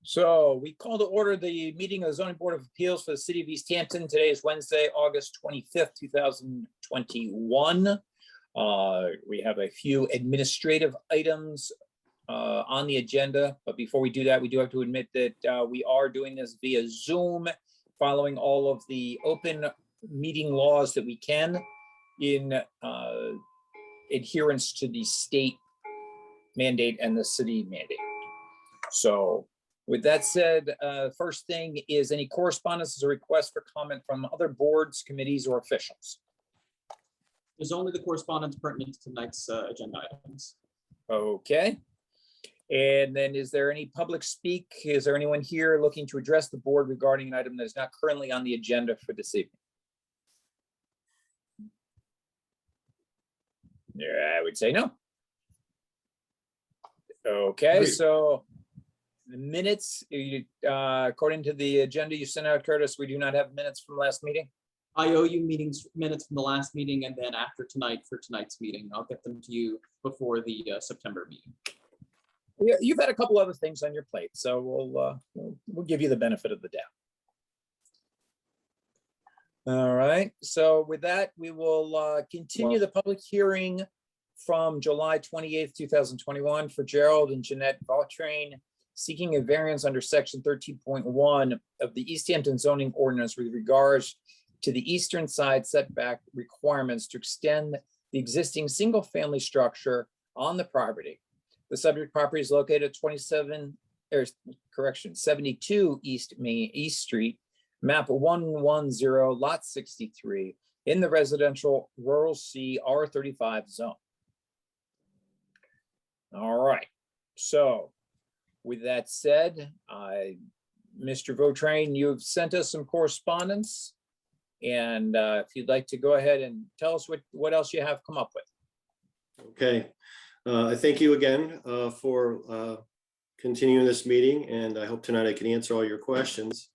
So we call to order the meeting of the Zoning Board of Appeals for the City of Easthampton. Today is Wednesday, August 25th, 2021. We have a few administrative items on the agenda, but before we do that, we do have to admit that we are doing this via Zoom, following all of the open meeting laws that we can in adherence to the state mandate and the city mandate. So with that said, first thing is any correspondence or request for comment from other boards, committees, or officials? There's only the correspondence pertinent to tonight's agenda items. Okay. And then is there any public speak? Is there anyone here looking to address the board regarding an item that is not currently on the agenda for this evening? Yeah, I would say no. Okay, so the minutes, according to the agenda you sent out, Curtis, we do not have minutes from last meeting. I owe you minutes from the last meeting, and then after tonight for tonight's meeting, I'll get them to you before the September meeting. Yeah, you've had a couple other things on your plate, so we'll give you the benefit of the doubt. All right, so with that, we will continue the public hearing from July 28th, 2021 for Gerald and Jeanette Vautrin seeking a variance under section 13.1 of the Easthampton zoning ordinance with regards to the eastern side setback requirements to extend the existing single-family structure on the property. The subject property is located at 72 East Street, map 110, lot 63, in the residential rural C R35 zone. All right, so with that said, Mr. Vautrin, you've sent us some correspondence, and if you'd like to go ahead and tell us what else you have come up with. Okay, thank you again for continuing this meeting, and I hope tonight I can answer all your questions.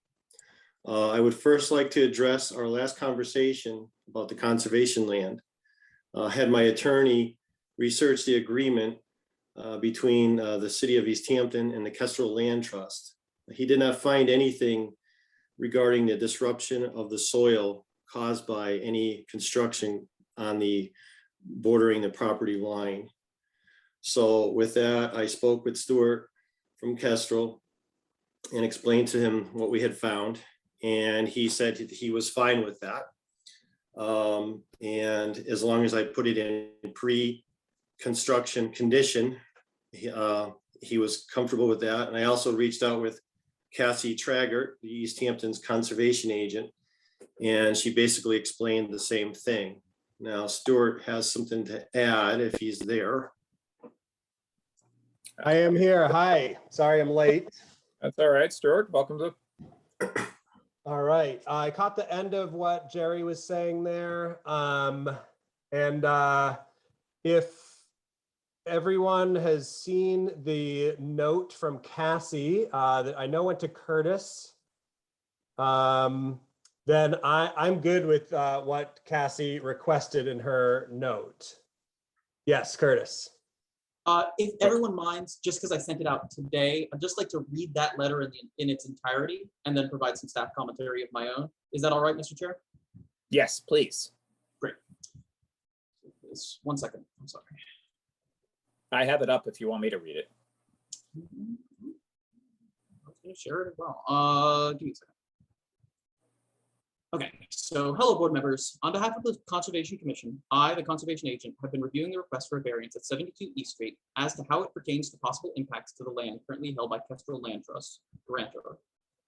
I would first like to address our last conversation about the conservation land. Had my attorney research the agreement between the city of Easthampton and the Kestrel Land Trust. He did not find anything regarding the disruption of the soil caused by any construction on the bordering the property line. So with that, I spoke with Stuart from Kestrel and explained to him what we had found. And he said he was fine with that. And as long as I put it in pre-construction condition, he was comfortable with that. And I also reached out with Cassie Traggart, the Easthampton's conservation agent, and she basically explained the same thing. Now, Stuart has something to add if he's there. I am here. Hi, sorry I'm late. That's all right, Stuart. Welcome to. All right, I caught the end of what Jerry was saying there. If everyone has seen the note from Cassie that I know went to Curtis, then I'm good with what Cassie requested in her note. Yes, Curtis. If everyone minds, just because I sent it out today, I'd just like to read that letter in its entirety and then provide some staff commentary of my own. Is that all right, Mr. Chair? Yes, please. Great. One second, I'm sorry. I have it up if you want me to read it. I was going to share it as well. Give me a second. Okay, so hello board members. On behalf of the Conservation Commission, I, the conservation agent, have been reviewing the request for a variance at 72 East Street as to how it pertains to possible impacts to the land currently held by Kestrel Land Trust, grantor,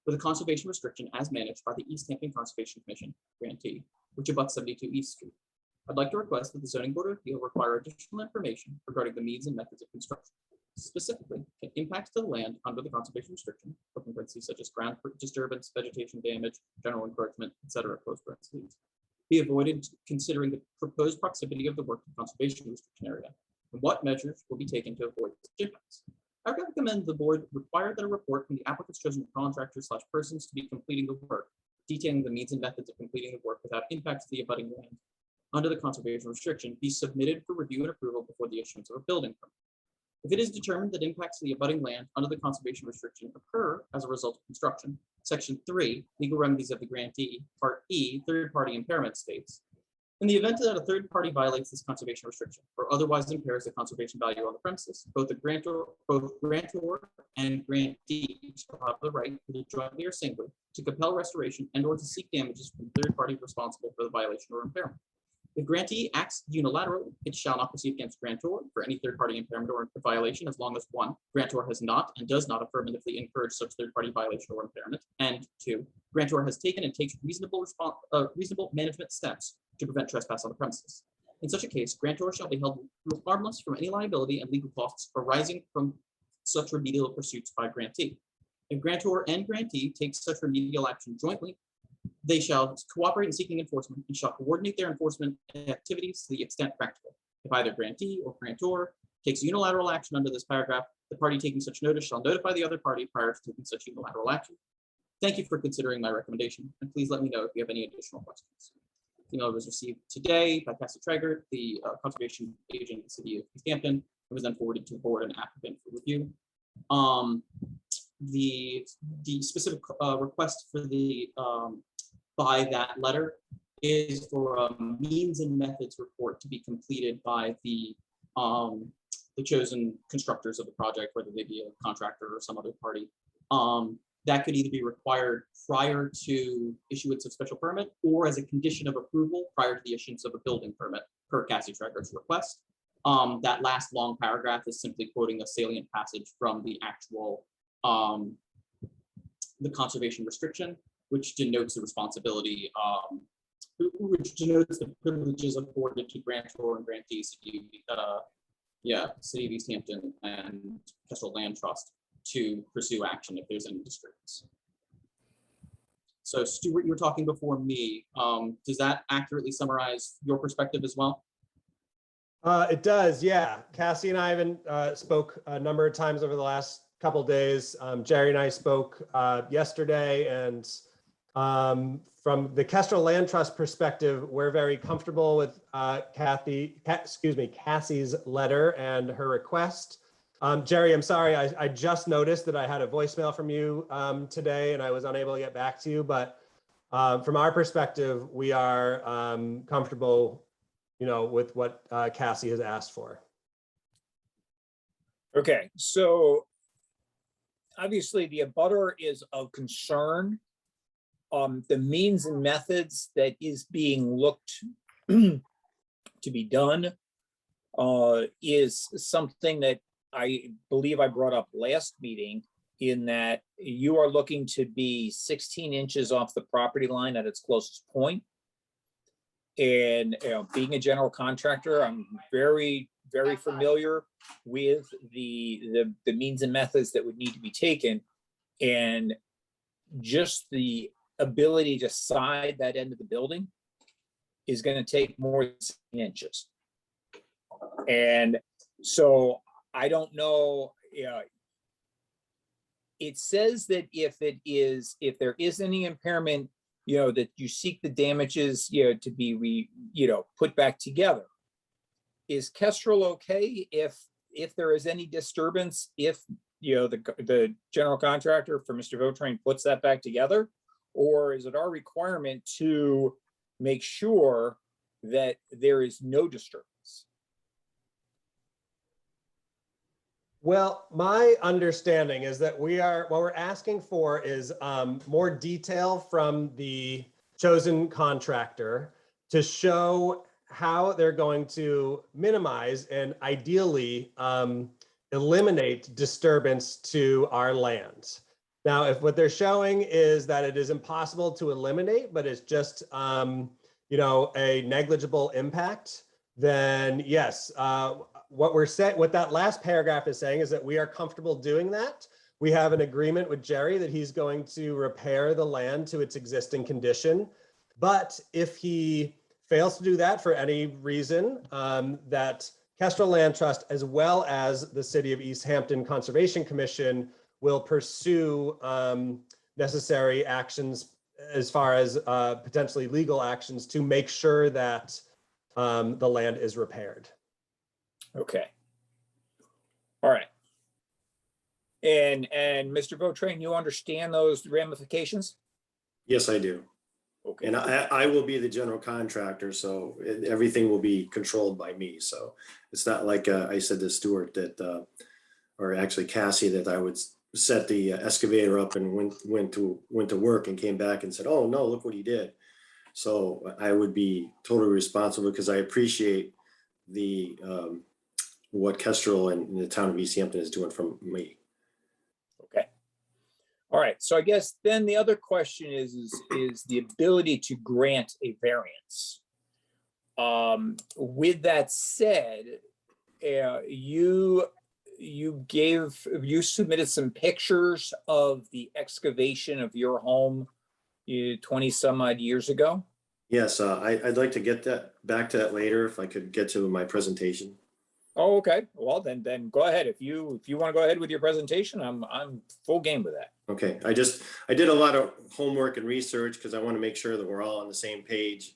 with a conservation restriction as managed by the Easthampton Conservation Commission, Grantee, which abuts 72 East Street. I'd like to request that the Zoning Board of Appeal require additional information regarding the means and methods of construction. Specifically, can impacts to the land under the conservation restriction, open parentheses, such as ground disturbance, vegetation damage, general encroachment, etc., close parentheses, be avoided considering the proposed proximity of the work to the conservation restriction area, and what measures will be taken to avoid such impacts. I recommend the board require that a report from the applicant's chosen contractor/persons to be completing the work, detailing the means and methods of completing the work without impacts to the abutting land under the conservation restriction, be submitted for review and approval before the issuance of a building permit. If it is determined that impacts to the abutting land under the conservation restriction occur as a result of construction, Section 3, Legal Remedies of the Grantee, Part E, Third-Party Impairment states, in the event that a third party violates this conservation restriction or otherwise impairs the conservation value on the premises, both grantor and grantee shall have the right, either jointly or singly, to compel restoration and/or to seek damages from the third party responsible for the violation or impairment. If grantee acts unilaterally, it shall not proceed against grantor for any third party impairment or violation as long as 1, grantor has not and does not affirmatively encourage such third party violation or impairment, and 2, grantor has taken and takes reasonable management steps to prevent trespass on the premises. In such a case, grantor shall be held harmless from any liability and legal costs arising from such remedial pursuits by grantee. If grantor and grantee take such remedial action jointly, they shall cooperate in seeking enforcement and shall coordinate their enforcement activities to the extent practical. If either grantee or grantor takes unilateral action under this paragraph, the party taking such notice shall notify the other party prior to taking such unilateral action. Thank you for considering my recommendation, and please let me know if you have any additional questions. The email was received today by Cassie Traeger, the conservation agent in the city of Easthampton. It was then forwarded to the board and applicant for review. The specific request for the by that letter is for a means and methods report to be completed by the chosen constructors of the project, whether they be a contractor or some other party. That could either be required prior to issuance of special permit or as a condition of approval prior to the issuance of a building permit per Cassie Traeger's request. That last long paragraph is simply quoting a salient passage from the actual the conservation restriction, which denotes the responsibility, which denotes the privileges afforded to grantor and grantee, City of Easthampton and Kestrel Land Trust to pursue action if there's any disturbance. So Stuart, you were talking before me. Does that accurately summarize your perspective as well? It does, yeah. Cassie and I have spoke a number of times over the last couple of days. Jerry and I spoke yesterday, and from the Kestrel Land Trust perspective, we're very comfortable with Cassie's letter and her request. Jerry, I'm sorry, I just noticed that I had a voicemail from you today and I was unable to get back to you, but from our perspective, we are comfortable, with what Cassie has asked for. Okay, so obviously the abutter is of concern. The means and methods that is being looked to be done is something that I believe I brought up last meeting, in that you are looking to be 16 inches off the property line at its closest point. And being a general contractor, I'm very, very familiar with the means and methods that would need to be taken. And just the ability to side that end of the building is going to take more than 16 inches. And so I don't know, it says that if there is any impairment, that you seek the damages, to be put back together. Is Kestrel okay if there is any disturbance, if the general contractor for Mr. Vautrain puts that back together? Or is it our requirement to make sure that there is no disturbance? Well, my understanding is that what we're asking for is more detail from the chosen contractor to show how they're going to minimize and ideally eliminate disturbance to our land. Now, if what they're showing is that it is impossible to eliminate, but it's just a negligible impact, then yes, what that last paragraph is saying is that we are comfortable doing that. We have an agreement with Jerry that he's going to repair the land to its existing condition. But if he fails to do that for any reason, that Kestrel Land Trust, as well as the City of Easthampton Conservation Commission, will pursue necessary actions as far as potentially legal actions to make sure that the land is repaired. Okay. All right. And Mr. Votrain, you understand those ramifications? Yes, I do. Okay. And I will be the general contractor, so everything will be controlled by me. So it's not like I said to Stuart that, or actually Cassie, that I would set the excavator up and went to work and came back and said, oh no, look what he did. So I would be totally responsible because I appreciate the what Kestrel and the town of Easthampton is doing from me. Okay. All right. So I guess then the other question is the ability to grant a variance. With that said, you submitted some pictures of the excavation of your home 20 some odd years ago. Yes, I'd like to get back to that later if I could get to my presentation. Oh, okay. Well, then go ahead. If you want to go ahead with your presentation, I'm full game with that. Okay, I did a lot of homework and research because I want to make sure that we're all on the same page.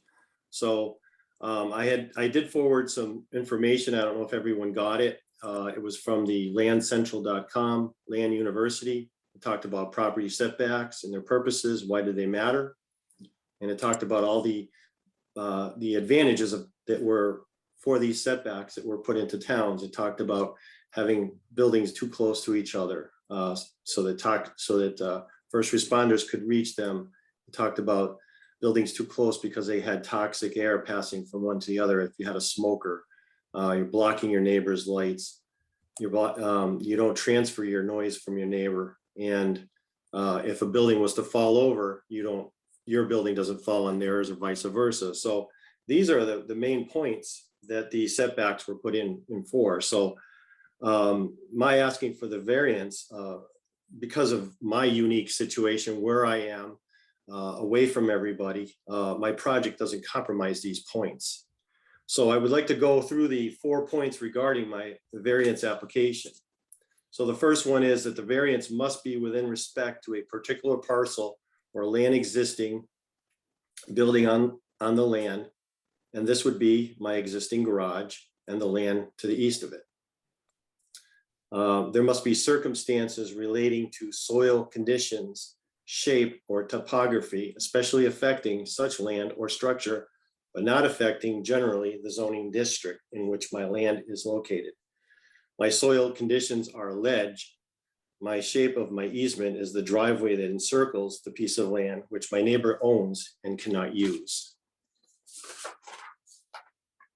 So I did forward some information. I don't know if everyone got it. It was from the landcentral.com, Land University. It talked about property setbacks and their purposes. Why do they matter? And it talked about all the advantages that were for these setbacks that were put into towns. It talked about having buildings too close to each other so that first responders could reach them. It talked about buildings too close because they had toxic air passing from one to the other. If you had a smoker, you're blocking your neighbor's lights. You don't transfer your noise from your neighbor. And if a building was to fall over, your building doesn't fall on theirs or vice versa. So these are the main points that the setbacks were put in for. So my asking for the variance, because of my unique situation where I am, away from everybody, my project doesn't compromise these points. So I would like to go through the 4 points regarding my variance application. So the first one is that the variance must be within respect to a particular parcel or land existing building on the land. And this would be my existing garage and the land to the east of it. There must be circumstances relating to soil conditions, shape, or topography, especially affecting such land or structure, but not affecting generally the zoning district in which my land is located. My soil conditions are ledge. My shape of my easement is the driveway that encircles the piece of land which my neighbor owns and cannot use.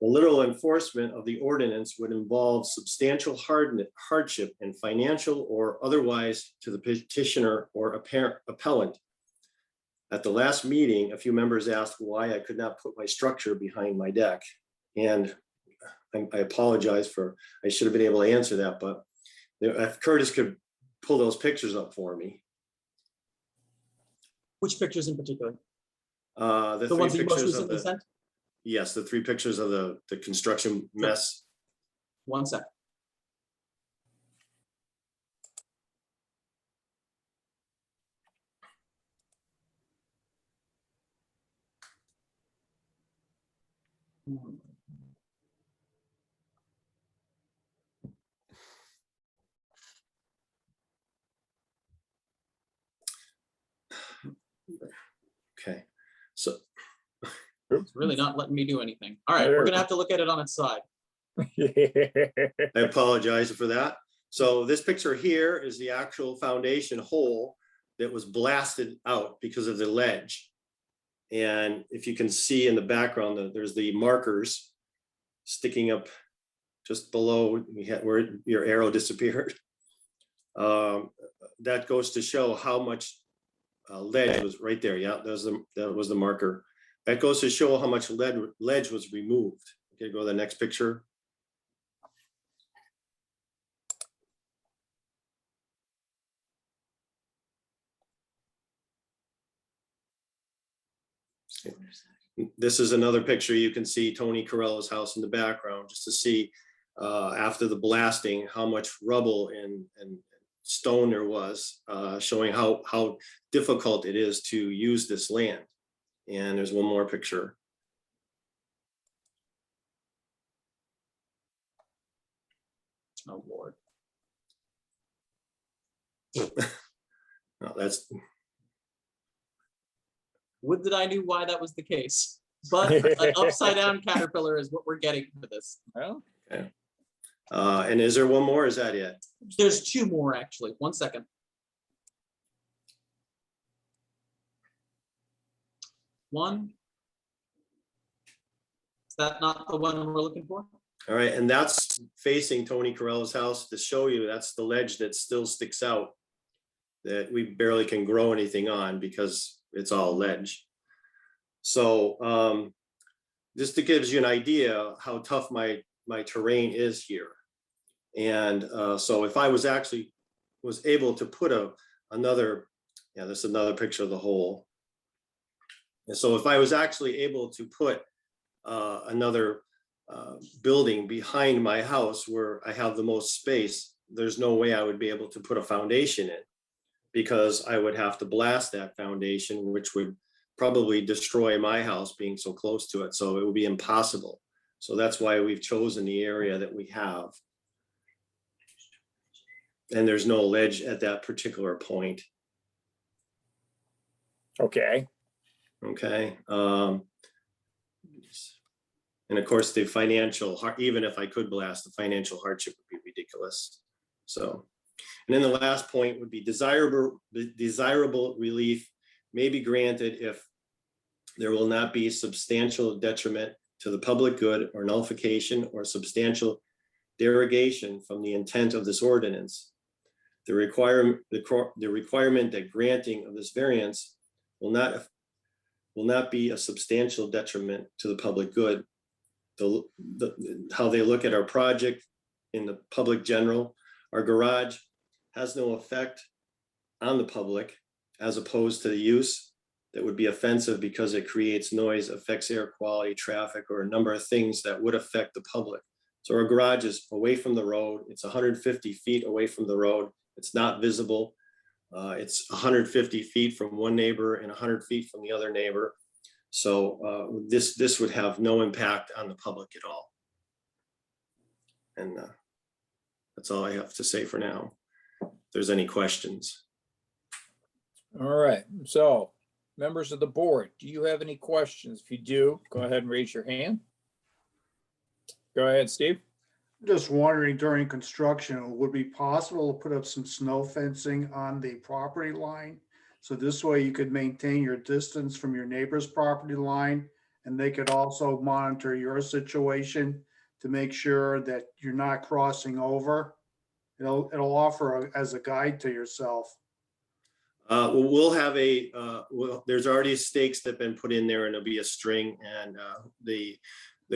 The literal enforcement of the ordinance would involve substantial hardship and financial or otherwise to the petitioner or appellant. At the last meeting, a few members asked why I could not put my structure behind my deck. And I apologize I should have been able to answer that, but if Curtis could pull those pictures up for me. Which pictures in particular? The The ones three that you most pictures of recently sent? yes, the 3 pictures of the construction mess. 1 sec. Okay, so It's really not letting me do anything. All right, we're gonna have to look at it on its side. I apologize for that. So this picture here is the actual foundation hole that was blasted out because of the ledge. And if you can see in the background, there's the markers sticking up just below where your arrow disappeared. That goes to show how much ledge was right there. Yeah, that was the marker. That goes to show how much ledge was removed. Okay, go to the next picture. This is another picture. You can see Tony Corello's house in the background, just to see after the blasting how much rubble and stone there was, showing how difficult it is to use this land. And there's one more picture. Oh, Lord. No, that's, Would that I knew why that was the case. But an upside down caterpillar is what we're getting for this. Well, and is there one more? Or is that it? There's two more, actually. 1 second. One. Is that not the one we're looking for? All right, and that's facing Tony Corello's house. To show you, that's the ledge that still sticks out that we barely can grow anything on because it's all ledge. So just to give you an idea how tough my terrain is here. And so if I was able to put another, yeah, this is another picture of the hole. And so if I was actually able to put another building behind my house where I have the most space, there's no way I would be able to put a foundation in, because I would have to blast that foundation, which would probably destroy my house being so close to it. So it would be impossible. So that's why we've chosen the area that we have. And there's no ledge at that particular point. okay. Okay. And of course, the financial, even if I could blast, the financial hardship would be ridiculous. So, and then the last point would be desirable relief may be granted if there will not be substantial detriment to the public good or nullification or substantial derogation from the intent of this ordinance. The requirement that granting of this variance will not be a substantial detriment to the public good. How they look at our project in the public general, our garage has no effect on the public as opposed to the use that would be offensive because it creates noise, affects air quality, traffic, or a number of things that would affect the public. So our garage is away from the road. It's 150 feet away from the road. It's not visible. It's 150 feet from one neighbor and 100 feet from the other neighbor. So this would have no impact on the public at all. And that's all I have to say for now. If there's any questions. All right. So members of the board, do you have any questions? If you do, go ahead and raise your hand. Go ahead, Steve. Just wondering, during construction, would it be possible to put up some snow fencing on the property line? So this way you could maintain your distance from your neighbor's property line, and they could also monitor your situation to make sure that you're not crossing over. It'll offer as a guide to yourself. We'll have there's already stakes that have been put in there, and there'll be a string, and the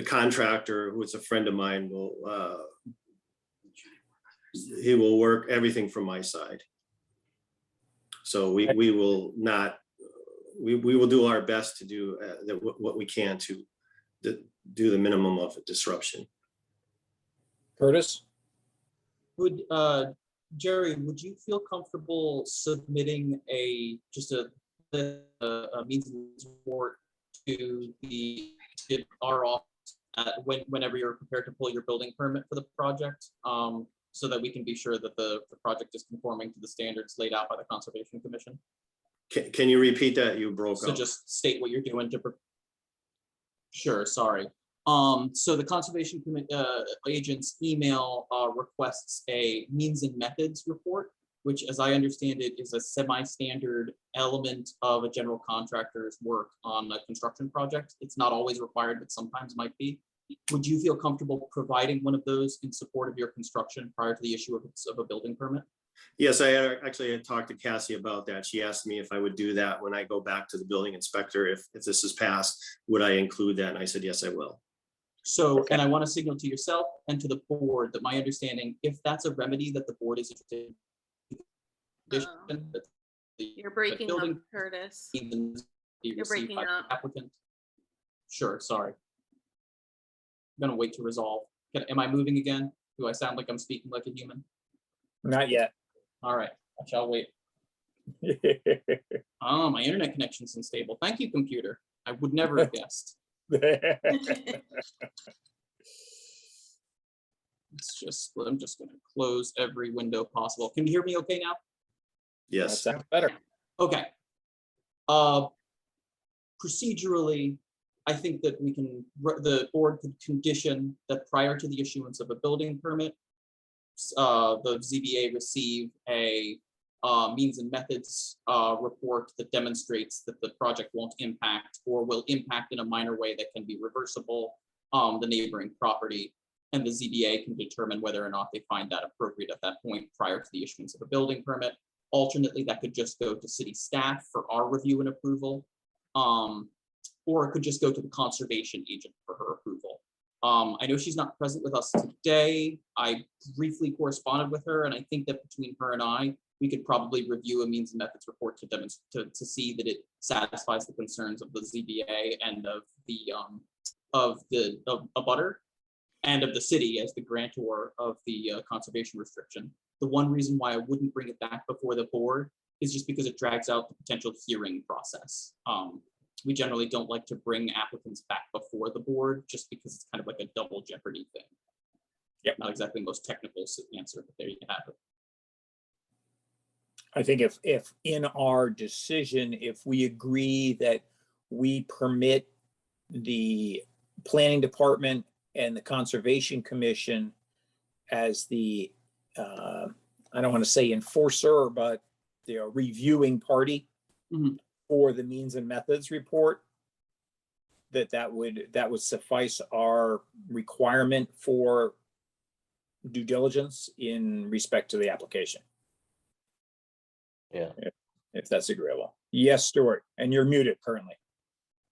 contractor, who is a friend of mine, he will work everything from my side. So we will not, we will do our best to do what we can to do the minimum of disruption. Curtis? Would Jerry, would you feel comfortable submitting just a means of support to our office whenever you're prepared to pull your building permit for the project, so that we can be sure that the project is conforming to the standards laid out by the Conservation Commission? Can you repeat that? You broke up. So just state what you're doing to. Sure, sorry. So the Conservation agent's email requests a means and methods report, which, as I understand it, is a semi-standard element of a general contractor's work on a construction project. It's not always required, but sometimes might be. Would you feel comfortable providing one of those in support of your construction prior to the issue of a building permit? Yes, I actually had talked to Cassie about that. She asked me if I would do that when I go back to the building inspector. If this is passed, would I include that? And I said, yes, I will. So, and I want to signal to yourself and to the board that my understanding, if that's a remedy that the board is interested in, You're breaking up, Curtis. You're breaking up. Applicant. Sure, sorry. I'm gonna wait to resolve. Am I moving again? Do I sound like I'm speaking like a human? Not yet. All right, I shall wait. Oh, my internet connection's unstable. Thank you, computer. I would never have guessed. I'm just gonna close every window possible. Can you hear me okay now? That Yes. sounds better. Okay. Procedurally, I think that the board could condition that prior to the issuance of a building permit, the ZBA receive a means and methods report that demonstrates that the project won't impact or will impact in a minor way that can be reversible the neighboring property. And the ZBA can determine whether or not they find that appropriate at that point prior to the issuance of a building permit. Alternately, that could just go to city staff for our review and approval. Or it could just go to the conservation agent for her approval. I know she's not present with us today. I briefly corresponded with her, and I think that between her and I, we could probably review a means and methods report to demonstrate to see that it satisfies the concerns of the ZBA and of the abutter and of the city as the grantor of the conservation restriction. The one reason why I wouldn't bring it back before the board is just because it drags out the potential hearing process. We generally don't like to bring applicants back before the board just because it's kind of like a double jeopardy thing. Yep. Not exactly the most technical answer, but there you have it. I think if in our decision, if we agree that we permit the planning department and the conservation commission as the, I don't want to say enforcer, but the reviewing party for the means and methods report, that would suffice our requirement for due diligence in respect to the application. Yeah. If that's agreeable. Yes, Stuart, and you're muted currently.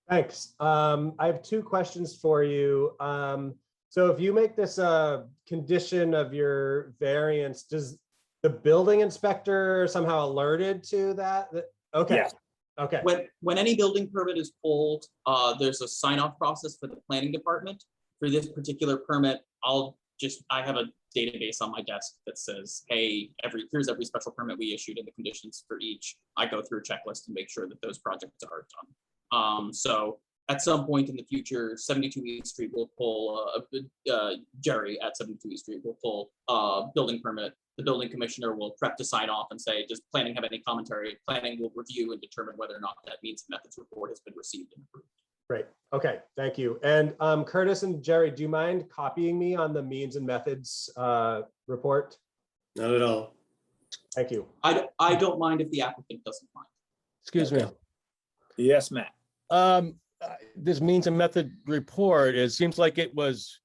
Thanks. I have two questions for you. So if you make this a condition of your variance, does the building inspector somehow alerted to that? Okay. Yes. Okay. When any building permit is pulled, there's a sign-off process for the planning department. For this particular permit, I have a database on my desk that says, hey, here's every special permit we issued and the conditions for each. I go through a checklist and make sure that those projects are done. So at some point in the future, 72 East Street will pull, Jerry at 72 East Street will pull a building permit. The building commissioner will prep to sign off and say, does planning have any commentary? Planning will review and determine whether or not that means methods report has been received and approved. Great. Okay. Thank you. And Curtis and Jerry, do you mind copying me on the means and methods report? Not at all. Thank you. I don't mind if the applicant doesn't mind. Excuse me. Yes, Matt. This means and method report, it seems like it was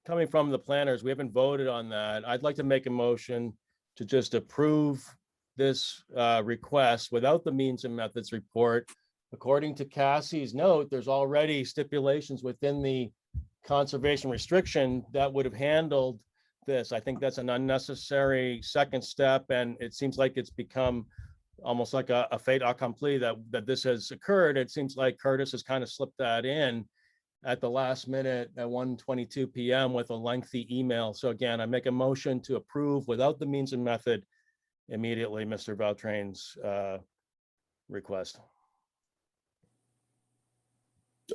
coming from the planners. We haven't voted on that. I'd like to make a motion to just approve this request without the means and methods report. According to Cassie's note, there's already stipulations within the conservation restriction that would have handled this. I think that's an unnecessary second step, and it seems like it's become almost like a fait accompli that this has occurred. It seems like Curtis has kind of slipped that in at the last minute at 1:22 p.m. with a lengthy email. So again, I make a motion to approve without the means and method immediately Mr. Valtrain's request.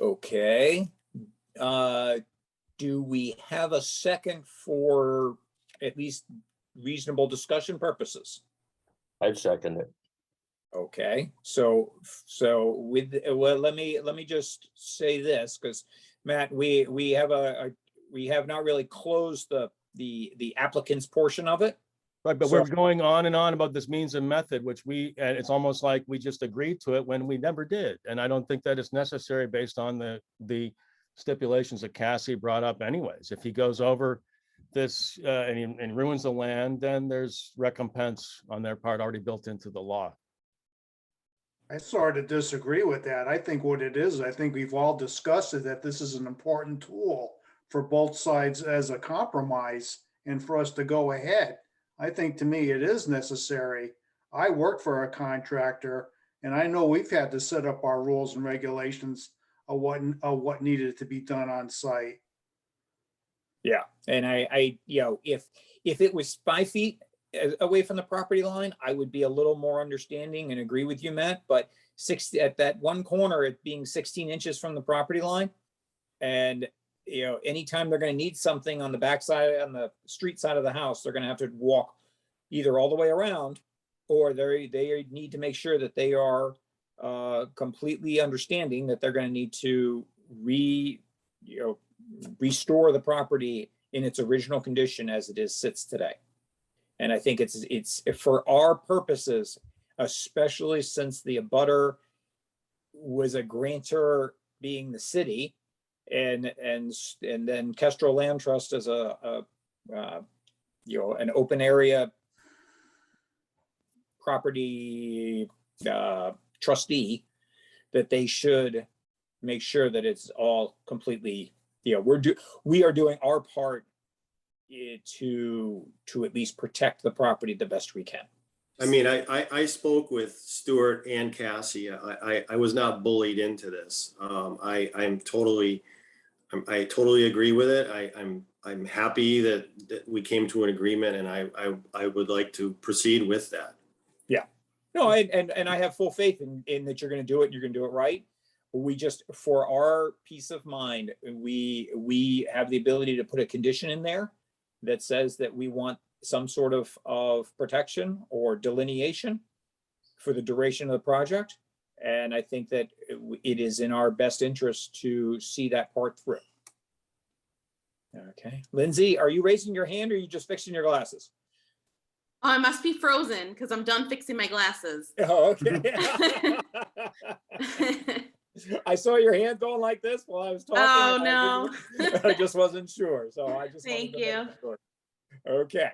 Okay. Do we have a second for at least reasonable discussion purposes? I'd second it. Okay, so let me just say this, because Matt, we have not really closed the applicant's portion of it. Right, but So- we're going on and on about this means and method, which and it's almost like we just agreed to it when we never did. And I don't think that is necessary based on the stipulations that Cassie brought up anyways. If he goes over this and ruins the land, then there's recompense on their part already built into the law. I sort of disagree with that. I think what it is, I think we've all discussed it, that this is an important tool for both sides as a compromise and for us to go ahead. I think to me it is necessary. I work for a contractor and I know we've had to set up our rules and regulations of what needed to be done on site. Yeah, and I if it was 5 feet away from the property line, I would be a little more understanding and agree with you, Matt, but 60 at that one corner, it being 16 inches from the property line. And, anytime they're going to need something on the backside, on the street side of the house, they're going to have to walk either all the way around or they need to make sure that they are completely understanding that they're going to need to restore the property in its original condition as it sits today. And I think it's for our purposes, especially since the abutter was a grantor being the city, and then Kestrel Land Trust as an open area property trustee, that they should make sure that it's all completely, we are doing our part to at least protect the property the best we can. I mean, I spoke with Stuart and Cassie. I was not bullied into this. I totally agree with it. I'm happy that we came to an agreement, and I would like to proceed with that. Yeah, no, and I have full faith in that you're going to do it, and you're going to do it right. We just, for our peace of mind, we have the ability to put a condition in there that says that we want some sort of protection or delineation for the duration of the project. And I think that it is in our best interest to see that part through. Okay, Lindsay, are you raising your hand, or are you just fixing your glasses? Oh, I must be frozen because I'm done fixing my glasses. Oh, okay. I saw your hand going like this while I was talking. Oh, no. I just wasn't sure, so I just Thank wanted to you. make sure. Okay,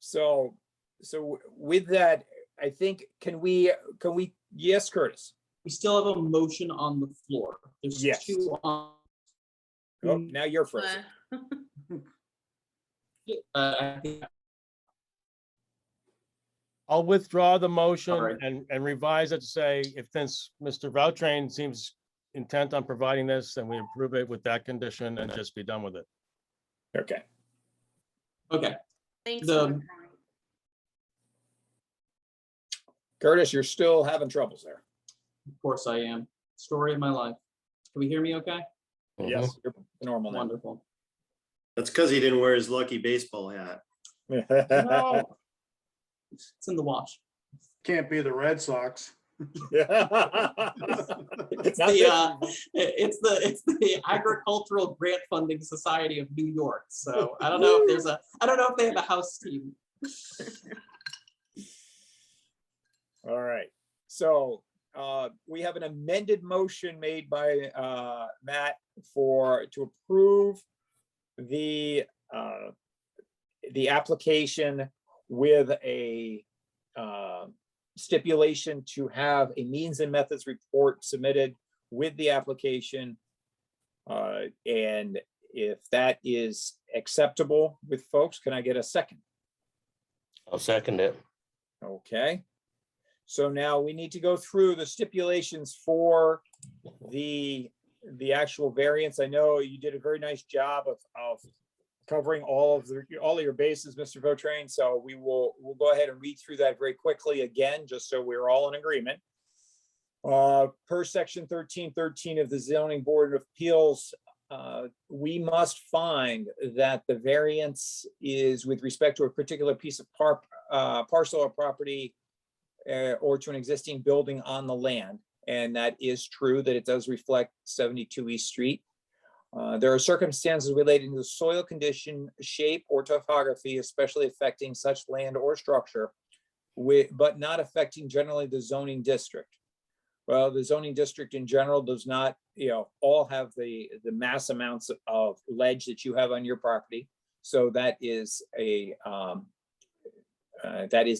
so with that, I think, can we, yes, Curtis? We still have a motion on the floor. There's Yes. two on. Oh, now you're frozen. I think I'll withdraw the motion All right. and revise it to say, if since Mr. Valtrain seems intent on providing this, then we approve it with that condition and just be done with it. Okay, Okay, Thanks. The- for trying. Curtis, you're still having troubles there. of course I am. Story of my life. Can we hear me okay? Yes, you're normal now. Wonderful. That's because he didn't wear his lucky baseball hat. No, it's in the wash. Can't be the Red Sox. It's Not it's the Agricultural Grant Funding Society of New York. So I don't know if they have a house team. All right, so we have an amended motion made by Matt to approve the application with a stipulation to have a means and methods report submitted with the application. And if that is acceptable with folks, can I get a second? I'll second it. Okay. So now we need to go through the stipulations for the actual variance. I know you did a very nice job of covering all of your bases, Mr. Vautrain. So we'll go ahead and read through that very quickly again, just so we're all in agreement. Per section 1313 of the Zoning Board of Appeals, we must find that the variance is with respect to a particular piece of parcel or property or to an existing building on the land. And that is true, that it does reflect 72 East Street. There are circumstances relating to the soil condition, shape, or topography, especially affecting such land or structure, but not affecting generally the zoning district. Well, the zoning district in general does not, all have the mass amounts of ledge that you have on your property. So that is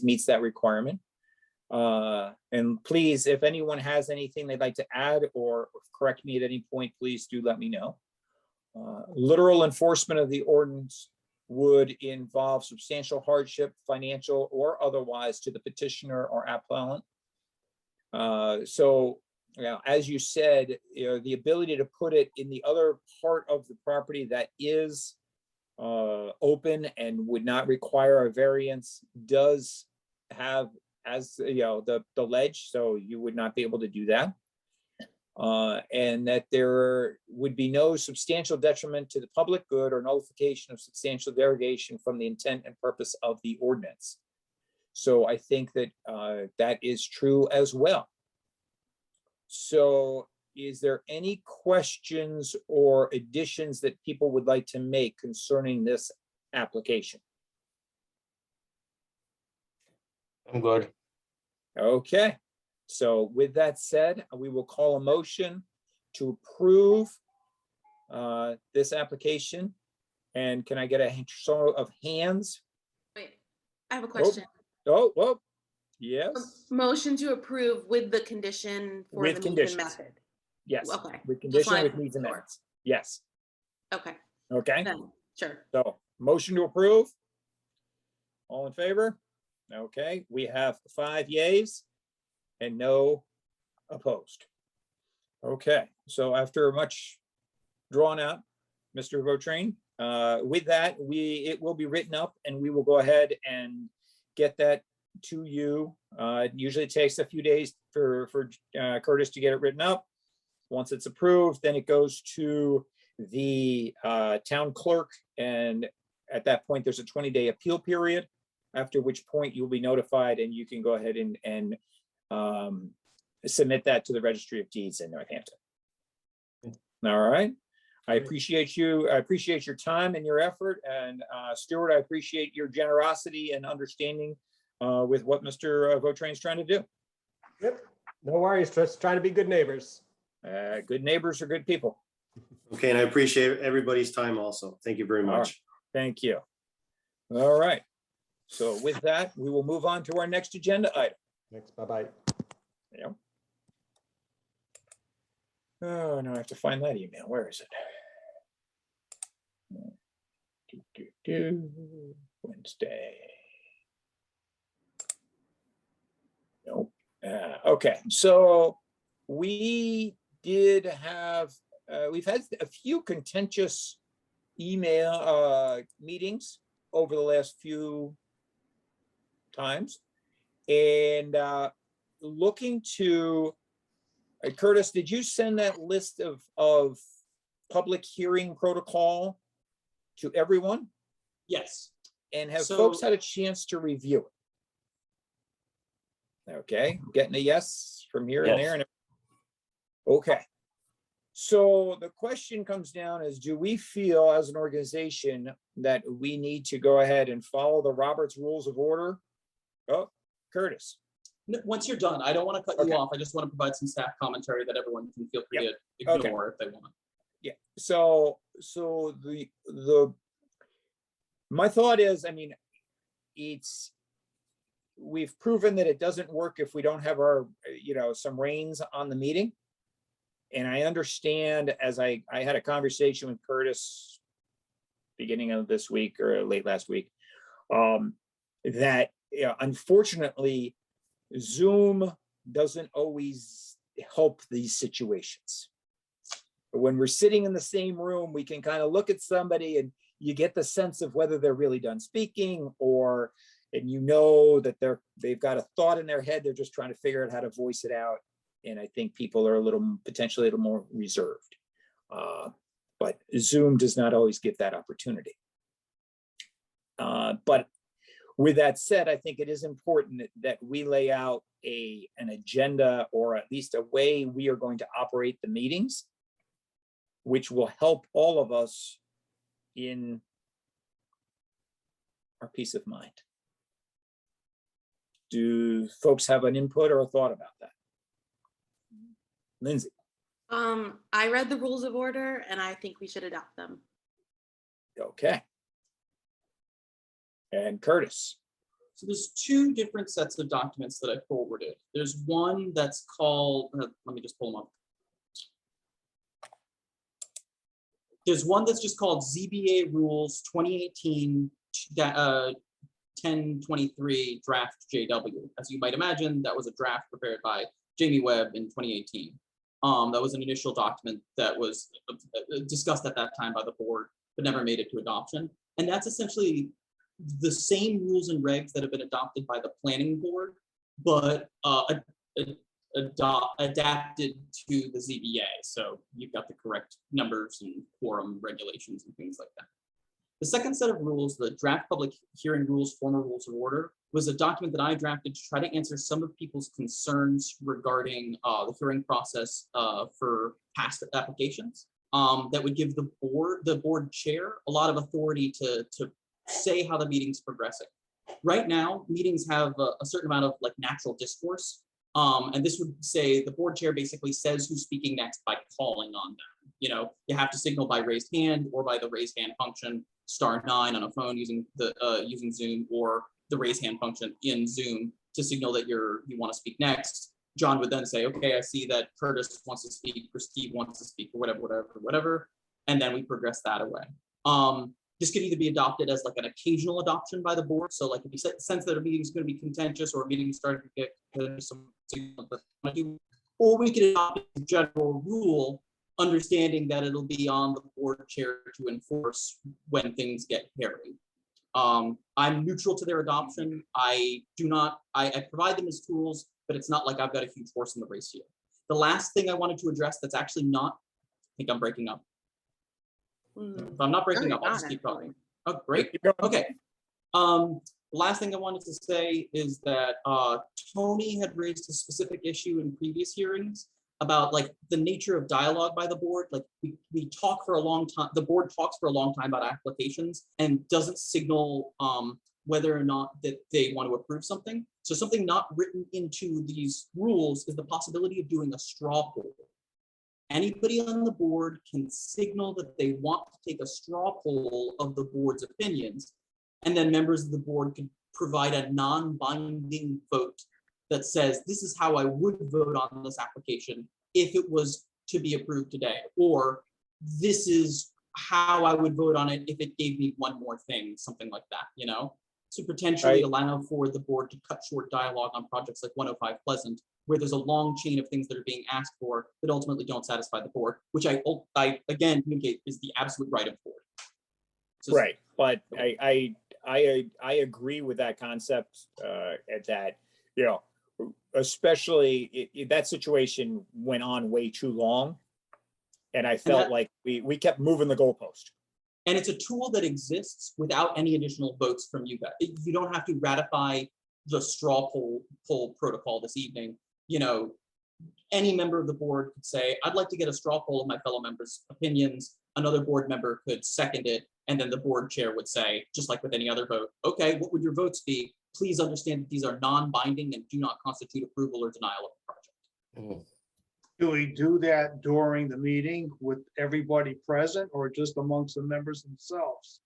meets that requirement. And please, if anyone has anything they'd like to add or correct me at any point, please do let me know. Literal enforcement of the ordinance would involve substantial hardship, financial or otherwise, to the petitioner or appellant. So, as you said, the ability to put it in the other part of the property that is open and would not require a variance does have, as the ledge, so you would not be able to do that. And that there would be no substantial detriment to the public good or nullification of substantial derogation from the intent and purpose of the ordinance. So I think that that is true as well. So is there any questions or additions that people would like to make concerning this application? I'm good. Okay, so with that said, we will call a motion to approve this application. And can I get a show of hands? Wait, I have a question. Oh, yes, Motion to approve with the condition for With the means and conditions. method. yes. Okay, With just condition, wanted with to needs and make sure. amendments. Yes, Okay, okay. then, sure. So motion to approve. All in favor? Okay, we have 5 yays and no opposed. Okay, so after much drawn out, Mr. Vautrin, with that, it will be written up and we will go ahead and get that to you. It usually takes a few days for Curtis to get it written up. Once it's approved, then it goes to the town clerk, and at that point, there's a 20-day appeal period, after which point you'll be notified and you can go ahead and submit that to the Registry of Deeds in Northampton. All right. I appreciate you. I appreciate your time and your effort. And Stuart, I appreciate your generosity and understanding with what Mr. Vautrin is trying to do. Yep, no worries, just trying to be good neighbors. Good neighbors are good people. Okay, and I appreciate everybody's time also. Thank you very All right. much. Thank you. All right. So with that, we will move on to our next agenda item. Thanks, bye-bye. Yeah. Oh, no, I have to find that email. Where is it? Wednesday. Nope. Okay, so we did have, we've had a few contentious email meetings over the last few times. And looking to, Curtis, did you send that list of public hearing protocol to everyone? Yes. And have So- folks had a chance to review it? Okay, getting a yes from here and there. Yes. And okay. So the question comes down is, do we feel as an organization that we need to go ahead and follow the Roberts Rules of Order? Oh, Curtis. Once you're done, I don't want to cut you Okay. off. I just want to provide some staff commentary that everyone can feel free to Okay. ignore if they want. Yeah, so my thought is, I mean, we've proven that it doesn't work if we don't have our, some reins on the meeting. And I understand, as I had a conversation with Curtis beginning of this week or late last week, that unfortunately Zoom doesn't always help these situations. When we're sitting in the same room, we can kind of look at somebody and you get the sense of whether they're really done speaking, and you know that they've got a thought in their head. They're just trying to figure out how to voice it out. And I think people are potentially a little more reserved. But Zoom does not always give that opportunity. But with that said, I think it is important that we lay out an agenda, or at least a way we are going to operate the meetings, which will help all of us in our peace of mind. Do folks have an input or a thought about that? Lindsay? I read the rules of order and I think we should adopt them. Okay. And Curtis? So there's two different sets of documents that I forwarded. There's one that's called, let me just pull them up. There's one that's just called ZBA Rules 2018 1023 Draft JW. As you might imagine, that was a draft prepared by Jamie Webb in 2018. That was an initial document that was discussed at that time by the board, but never made it to adoption. And that's essentially the same rules and regs that have been adopted by the planning board, but adapted to the ZBA. So you've got the correct numbers and quorum regulations and things like that. The second set of rules, the draft public hearing rules, former rules of order, was a document that I drafted to try to answer some of people's concerns regarding the hearing process for past applications. That would give the board chair, a lot of authority to say how the meeting's progressing. Right now, meetings have a certain amount of like natural discourse. And this would say the board chair basically says who's speaking next by calling on them. You know, you have to signal by raised hand or by the raised hand function, *9 on a phone using using Zoom, or the raise hand function in Zoom to signal that you want to speak next. John would then say, okay, I see that Curtis wants to speak, or Steve wants to speak, or whatever. And then we progress that away. This could either be adopted as like an occasional adoption by the board. So like if you sense that a meeting is going to be contentious or a meeting starting to get some, or we could adopt a general rule, understanding that it'll be on the board chair to enforce when things get hairy. I'm neutral to their adoption. I provide them as tools, but it's not like I've got a huge horse in the race here. The last thing I wanted to address that's actually not, I think I'm breaking up. If I'm not breaking up, I'll just keep going. Oh, great. Okay. The last thing I wanted to say is that Tony had raised a specific issue in previous hearings about like the nature of dialogue by the board. Like we talk for a long time, the board talks for a long time about applications and doesn't signal whether or not that they want to approve something. So something not written into these rules is the possibility of doing a straw poll. Anybody on the board can signal that they want to take a straw poll of the board's opinions, and then members of the board can provide a non-binding vote that says, this is how I would vote on this application if it was to be approved today, or this is how I would vote on it if it gave me one more thing, something like that, you know? To potentially allow for the board to cut short dialogue on projects like 105 Pleasant, where there's a long chain of things that are being asked for that ultimately don't satisfy the board, which I again communicate is the absolute right of the board. So, right, but I agree with that concept that, you know, especially that situation went on way too long, and I felt like we kept moving the goalpost. And it's a tool that exists without any additional votes from you guys. You don't have to ratify the straw poll protocol this evening. You know, any member of the board could say, I'd like to get a straw poll of my fellow members' opinions. Another board member could second it. And then the board chair would say, just like with any other vote, okay, what would your votes be? Please understand that these are non-binding and do not constitute approval or denial of the project. Do we do that during the meeting with everybody present or just amongst the members themselves?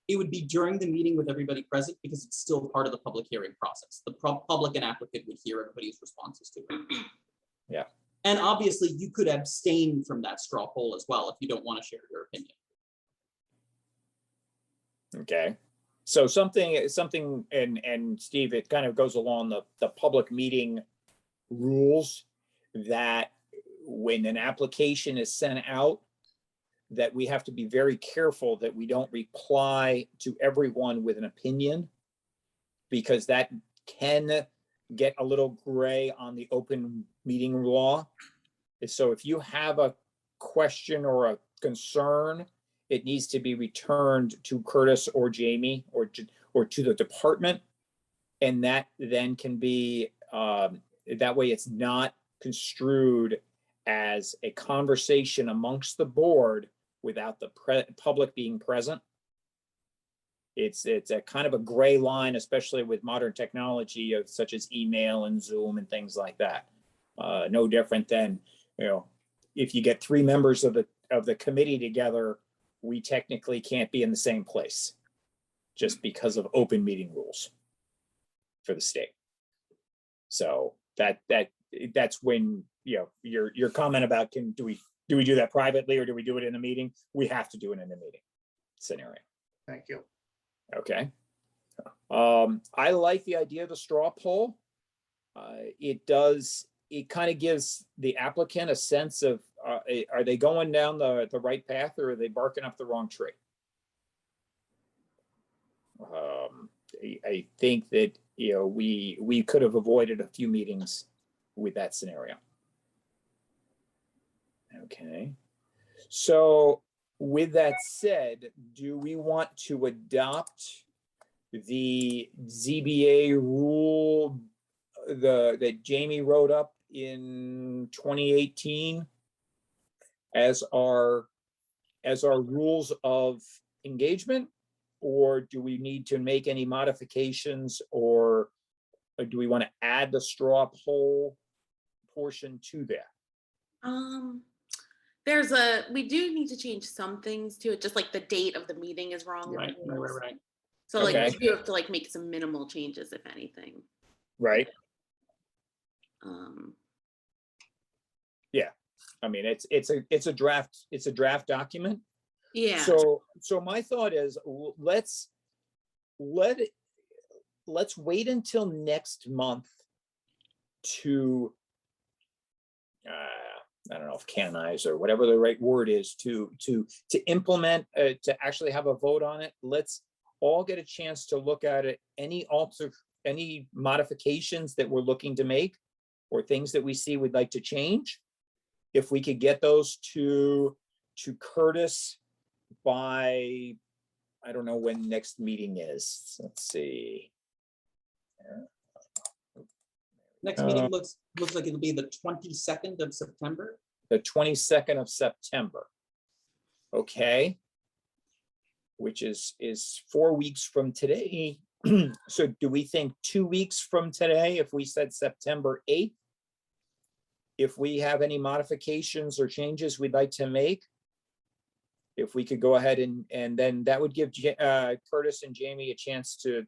It would be during the meeting with everybody present because it's still part of the public hearing process. The public and applicant would hear everybody's responses to it. Yeah. And obviously you could abstain from that straw poll as well if you don't want to share your opinion. Okay. So something, and Steve, it kind of goes along the public meeting rules that when an application is sent out, that we have to be very careful that we don't reply to everyone with an opinion, because that can get a little gray on the open meeting law. So if you have a question or a concern, it needs to be returned to Curtis or Jamie or to the department. And that then can be, that way it's not construed as a conversation amongst the board without the public being present. It's a kind of a gray line, especially with modern technology such as email and Zoom and things like that. No different than, you know, if you get 3 members of the committee together, we technically can't be in the same place just because of open meeting rules for the state. So that's when, you know, your comment about do we do that privately or do we do it in a meeting? We have to do it in a meeting scenario. Thank you. Okay. I like the idea of the straw poll. It kind of gives the applicant a sense of, are they going down the right path or are they barking up the wrong tree? I think that, you know, we could have avoided a few meetings with that scenario. Okay. So with that said, do we want to adopt the ZBA rule that Jamie wrote up in 2018 as our rules of engagement? Or do we need to make any modifications, or do we want to add the straw poll portion to that? We do need to change some things to it, just like the date of the meeting is wrong. with Right, the rules. right. So like Okay. we do have to like make some minimal changes, if anything. Right. Um, Yeah. I mean, it's a draft document. yeah. So my thought is, let's wait until next month to, I don't know if canonize or whatever the right word is, to implement, to actually have a vote on it. Let's all get a chance to look at it. Any modifications that we're looking to make, or things that we see we'd like to change. If we could get those to Curtis by, I don't know when next meeting is. Let's see. Next meeting looks like it'll be the 22nd of September. The 22nd of September. Okay. Which is 4 weeks from today. So do we think 2 weeks from today, if we said September 8th? If we have any modifications or changes we'd like to make, if we could go ahead and then that would give Curtis and Jamie a chance to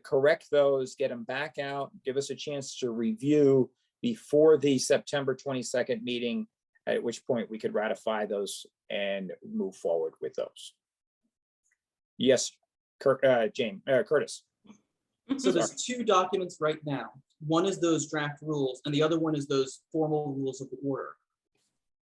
correct those, get them back out, give us a chance to review before the September 22nd meeting, at which point we could ratify those and move forward with those. Yes, Curtis. So there's two documents right now. One is those draft rules and the other one is those formal rules of order.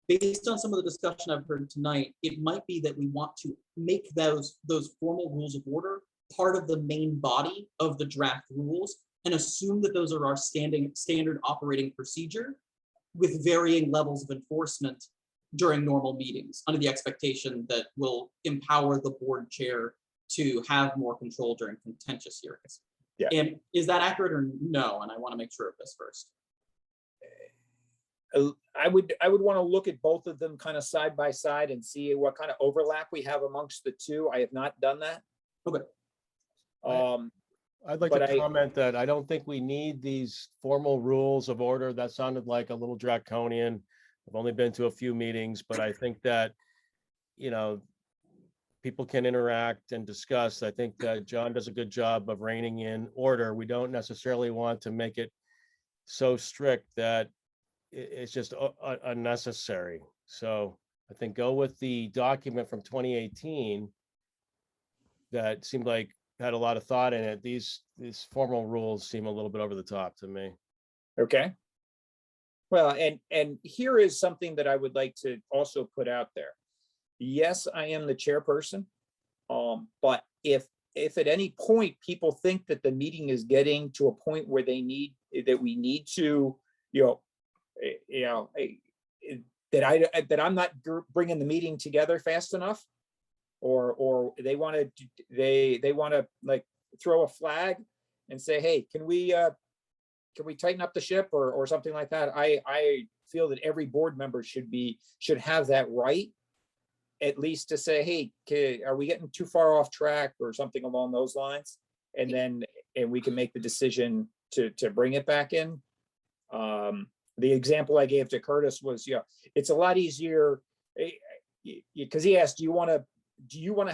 Based on some of the discussion I've heard tonight, it might be that we want to make those formal rules of order part of the main body of the draft rules and assume that those are our standard operating procedure with varying levels of enforcement during normal meetings, under the expectation that will empower the board chair to have more control during contentious hearings. Yeah. And is that accurate or no? And I want to make sure of this first. I would want to look at both of them kind of side by side and see what kind of overlap we have amongst the two. I have not done that. Okay. I'd like to comment that I don't think we need these formal rules of order. That sounded like a little draconian. I've only been to a few meetings, but I think that, people can interact and discuss. I think that John does a good job of reining in order. We don't necessarily want to make it so strict that it's just unnecessary. So I think go with the document from 2018 that seemed like had a lot of thought in it. These formal rules seem a little bit over the top to me. Okay. Well, and here is something that I would like to also put out there. Yes, I am the chairperson, but if at any point people think that the meeting is getting to a point where we need to, that I'm not bringing the meeting together fast enough, or they want to like throw a flag and say, hey, can we tighten up the ship or something like that? I feel that every board member should have that right, at least to say, hey, are we getting too far off track or something along those lines? And we can make the decision to bring it back in. The example I gave to Curtis was, it's a lot easier because he asked, do you want to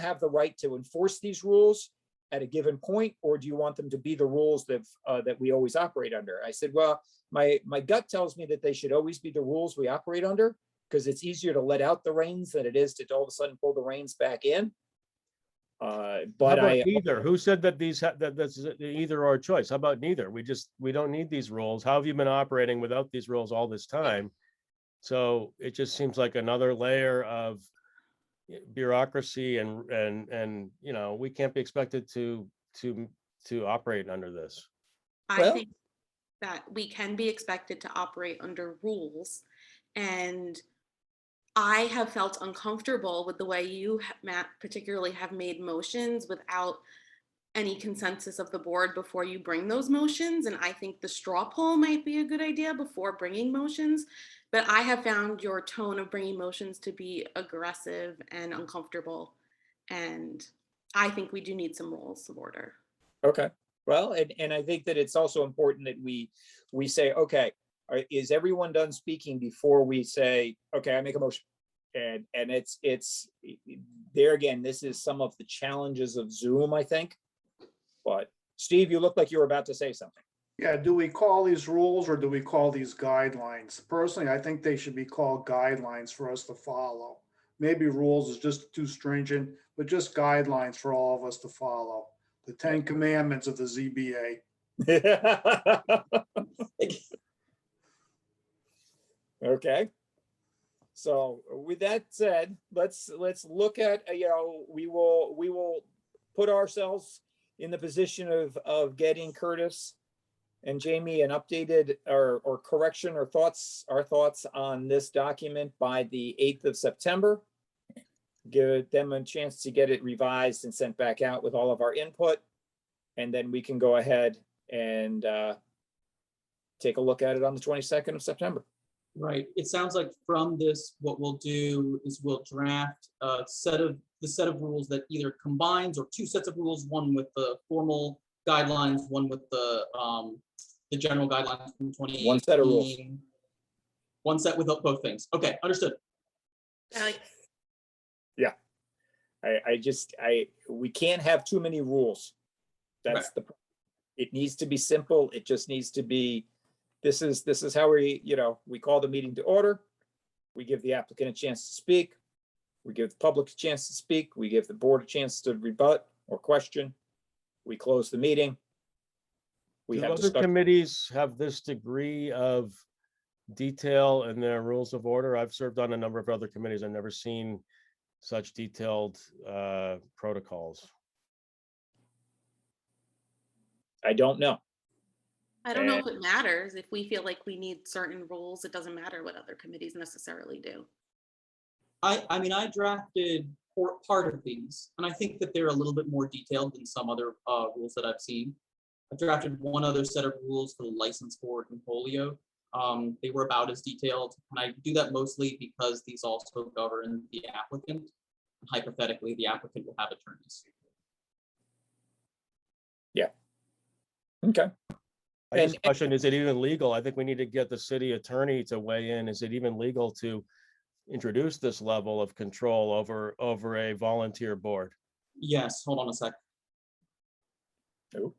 have the right to enforce these rules at a given point, or do you want them to be the rules that we always operate under? I said, well, my gut tells me that they should always be the rules we operate under, because it's easier to let out the reins than it is to all of a sudden pull the reins back in. But How about neither? Who said that that's either or choice? How about neither? We don't need these rules. How have you been operating without these rules all this time? So it just seems like another layer of bureaucracy and we can't be expected to operate under this. I think that we can be expected to operate under rules, and I have felt uncomfortable with the way you, Matt, particularly have made motions without any consensus of the board before you bring those motions. And I think the straw poll might be a good idea before bringing motions. But I have found your tone of bringing motions to be aggressive and uncomfortable. And I think we do need some rules of order. Okay, well, and I think that it's also important that we say, okay, is everyone done speaking before we say, okay, I make a motion? And it's there again, this is some of the challenges of Zoom, I think. But Steve, you look like you were about to say something. Yeah, do we call these rules or do we call these guidelines? Personally, I think they should be called guidelines for us to follow. Maybe rules is just too stringent, but just guidelines for all of us to follow. The 10 commandments of the ZBA. Okay. So with that said, let's look at, we will put ourselves in the position of getting Curtis and Jamie an updated or correction or our thoughts on this document by the 8th of September. Give them a chance to get it revised and sent back out with all of our input. And then we can go ahead and take a look at it on the 22nd of September. Right. It sounds like from this, what we'll do is we'll draft a set of rules that either combines or two sets of rules, one with the formal guidelines, one with the general guidelines from 2018. One set of rules. One set with both things. Okay, understood. Yeah. We can't have too many rules. That's it needs to be simple. It just needs to be, this is how we call the meeting to order. We give the applicant a chance to speak. We give the public a chance to speak. We give the board a chance to rebut or question. We close the meeting. We Do have other discussion. committees have this degree of detail in their rules of order? I've served on a number of other committees. I've never seen such detailed protocols. I don't know. I don't know if it matters. If we feel like we need certain rules, it doesn't matter what other committees necessarily do. I mean, I drafted part of these, and I think that they're a little bit more detailed than some other rules that I've seen. I drafted one other set of rules for the license board and polio. They were about as detailed, and I do that mostly because these also govern the applicant. And hypothetically, the applicant will have attorneys. Yeah. Okay. I just question, is it even legal? I think we need to get the city attorney to weigh in. Is it even legal to introduce this level of control over a volunteer board? Yes, hold on a sec. No.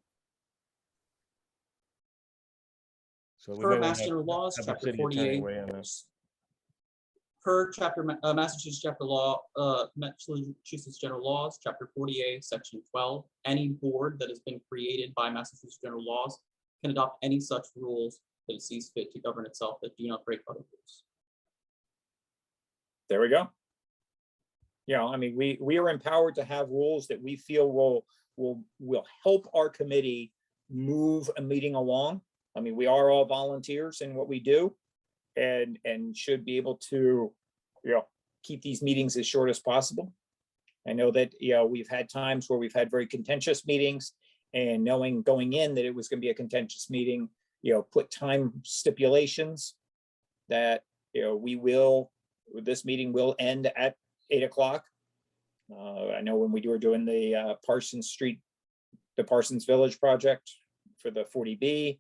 So Per Mass General Laws, have the Chapter city attorney 48. weigh in on this. Per chapter Massachusetts Chapter Law, Massachusetts General Laws, Chapter 48, Section 12, any board that has been created by Massachusetts General Laws can adopt any such rules that it sees fit to govern itself that do not break other rules. There we go. I mean, we are empowered to have rules that we feel will help our committee move a meeting along. I mean, we are all volunteers in what we do, and should be able to, keep these meetings as short as possible. I know that, we've had times where we've had very contentious meetings, and knowing going in that it was going to be a contentious meeting, put time stipulations that, this meeting will end at 8 o'clock. I know when we were doing the Parsons Village project for the 40B,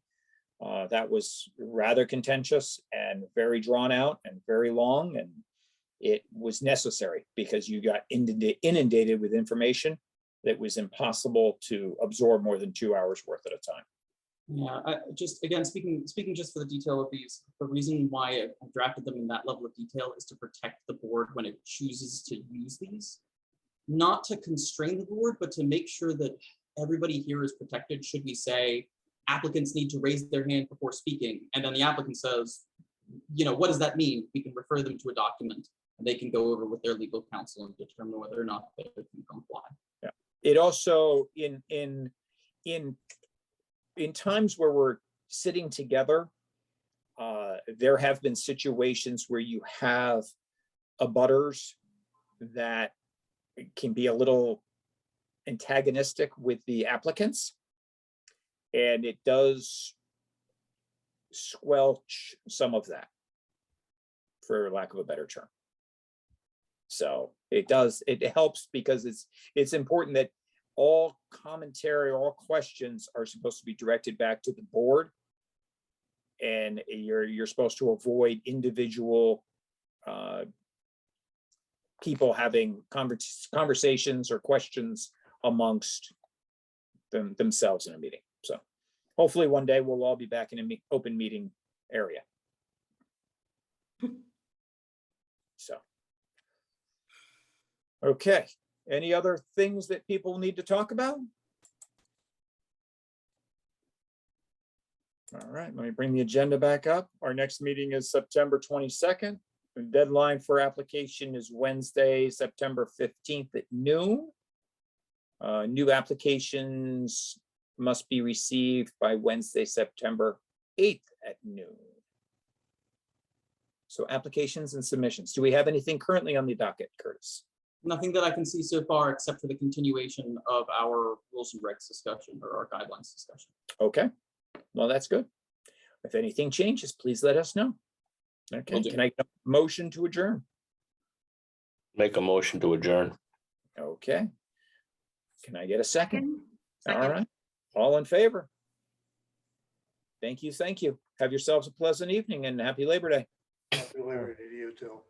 that was rather contentious and very drawn out and very long, and it was necessary because you got inundated with information that was impossible to absorb more than 2 hours worth at a time. Yeah, again, speaking just for the detail of these, the reason why I drafted them in that level of detail is to protect the board when it chooses to use these. Not to constrain the board, but to make sure that everybody here is protected. Should we say applicants need to raise their hand before speaking, and then the applicant says, what does that mean? We can refer them to a document, and they can go over with their legal counsel and determine whether or not they can comply. Yeah. It also in times where we're sitting together, there have been situations where you have abutters that can be a little antagonistic with the applicants. And it does squelch some of that, for lack of a better term. So it helps because it's important that all commentary, all questions are supposed to be directed back to the board. And you're supposed to avoid individual people having conversations or questions amongst themselves in a meeting. So hopefully one day we'll all be back in an open meeting area. So, okay. Any other things that people need to talk about? All right, let me bring the agenda back up. Our next meeting is September 22nd. The deadline for application is Wednesday, September 15th at noon. New applications must be received by Wednesday, September 8th at noon. So applications and submissions. Do we have anything currently on the docket, Curtis? Nothing that I can see so far, except for the continuation of our rules and regs discussion or our guidelines discussion. Okay, well, that's good. If anything changes, please let us know. Okay, Will do. can I get a motion to adjourn? Make a motion to adjourn. Okay. Can I get a second? All Second. right, all in favor? Thank you, thank you. Have yourselves a pleasant evening and happy Labor Day. Happy Labor Day to you too.